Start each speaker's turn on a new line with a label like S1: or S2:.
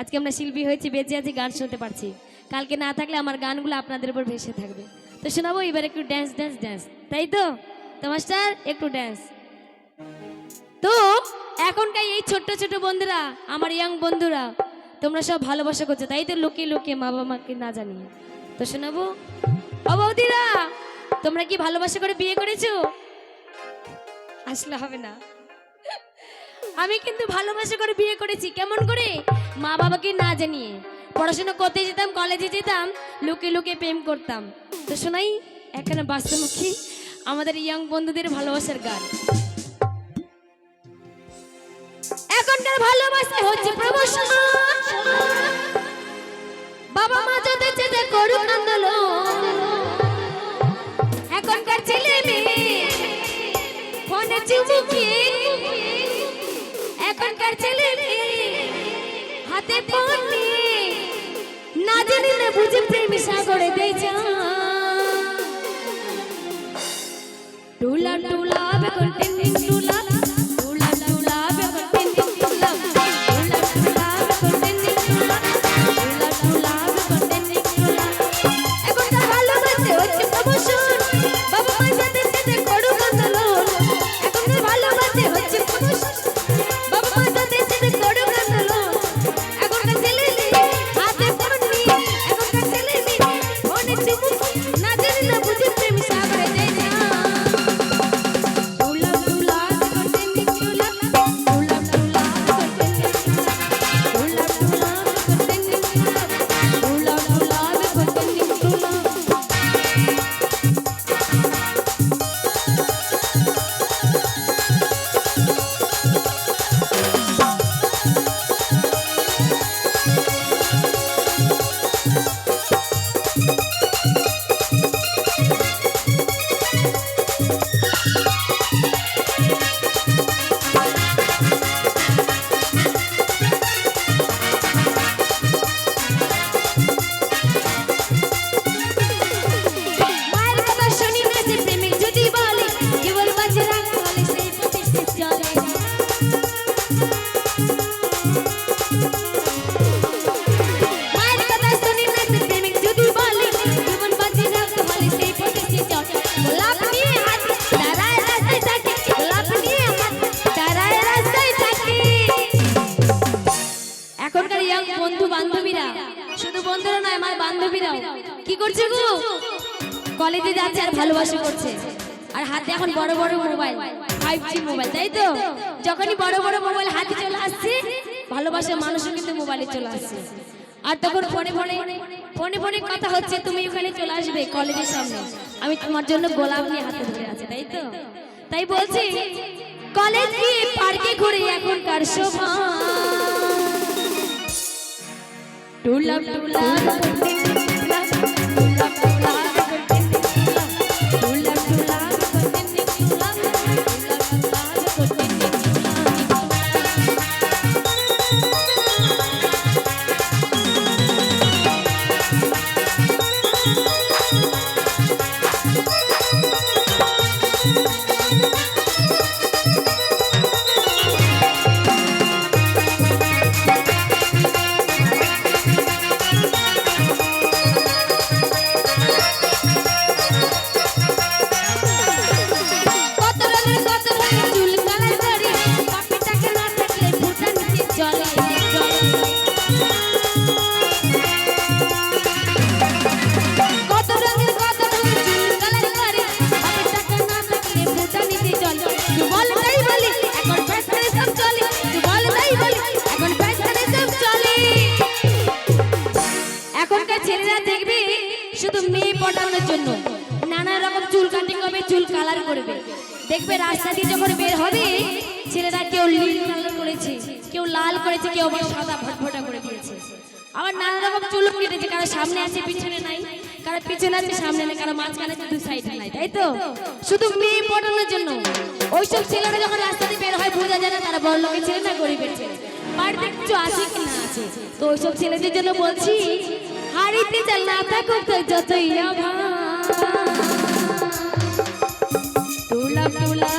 S1: আজকে আমরা শিল্পী হয়েছি, বেঁচে আছি, গান শুনতে পারছি। কালকে না থাকলে আমার গানগুলো আপনাদের উপর ভেসে থাকবে। তো শোনাবো এবার একটু ড্যান্স ড্যান্স ড্যান্স, তাই তো? তো মাস্টার একটু ড্যান্স। তো এখনকার এই ছোট্ট ছোট বন্ধুরা, আমার ইয়াং বন্ধুরা, তোমরা সব ভালোবাসা করছো, তাই তো? লুকিয়ে লুকিয়ে মা বাবাকে না জানিয়ে। তো শোনাবো। ও বৌদিরা, তোমরা কি ভালোবাসা করে বিয়ে করেছো? আসলে হবে না। আমি কিন্তু ভালোবাসা করে বিয়ে করেছি। কেমন করে? মা বাবাকে না জানিয়ে। পড়াশোনা করতে যেতাম, কলেজে যেতাম, লুকিয়ে লুকিয়ে প্রেম করতাম। তো শোনাই এখানে বাস্তবমুখী আমাদের ইয়াং বন্ধুদের ভালোবাসার গান। এখনকার ভালোবাসা হচ্ছে প্রমোশন। বাবা মা যদি যেতে করুক আন্দোলন, এখনকার ছেলে মেয়ে ফোনে চুমুকি, এখনকার ছেলে মেয়ে হাতে ফোন নিয়ে না জানি না বুঝে প্রেমে সাগরে দেয় যা। টুলা টুলা বেকন টিন টিন টুলা, টুলা টুলা বেকন টিন টিন টুলা, টুলা টুলা বেকন টিন টিন টুলা, টুলা টুলা বেকন টিন টিন টুলা। এখনকার ভালোবাসা হচ্ছে প্রমোশন। বাবা মা যাদের সাথে করুক আন্দোলন, এখনকার ভালোবাসা হচ্ছে প্রমোশন। বাবা মা যাদের সাথে করুক আন্দোলন, এখনকার ছেলে মেয়ে হাতে ফোন নিয়ে, এখনকার ছেলে মেয়ে ফোনে চুমুকি, না জানি না বুঝে প্রেমে সাগরে দেয় যা। বন্ধু বান্ধবীরা, শুধু বন্ধুরা নয়, আমার বান্ধবীরাও কি করছে গো? কলেজে যাচ্ছে আর ভালোবাসা করছে, আর হাতে এখন বড় বড় মোবাইল, 5G মোবাইল, তাই তো? যখনই বড় বড় মোবাইল হাতে চলে আসছে, ভালোবাসার মানুষও কিন্তু মোবাইলে চলে আসছে। আর তখন ফোনে ফোনে ফোনে ফোনে কথা হচ্ছে, তুমি ওখানে চলে আসবে কলেজের সামনে, আমি তোমার জন্য গোলাপ নিয়ে হাতে ধরে আছি, তাই তো? তাই বলছি, কলেজ গিয়ে পার্কে ঘুরে এখনকার শোভা। টুলা টুলা শুধু মেয়ে পটানোর জন্য নানা রকম চুল কাটিং হবে, চুল কালার করবে। দেখবে রাস্তা দিয়ে যখন বের হবে, ছেলেরা কেউ নীল কালার করেছে, কেউ লাল করেছে, কেউ আবার সাদা ভটভটা করে দিয়েছে। আবার নানা রকম চুল কেটেছে, কারো সামনে আছে পিছনে নাই, কারো পিছনে আছে সামনে নাই, কারো মাঝখানে আছে দু সাইডে নাই, তাই তো? শুধু মেয়ে পটানোর জন্য। ওইসব ছেলেরা যখন রাস্তা দিয়ে বের হয়, বোঝা যায় না তারা বড় লোকের ছেলে না গরিবের ছেলে, বাড়িতে কিছু আছে কি না আছে। তো ওইসব ছেলেদের জন্য বলছি, হারিতে চাল না থাকুক তো যতই টুলা টুলা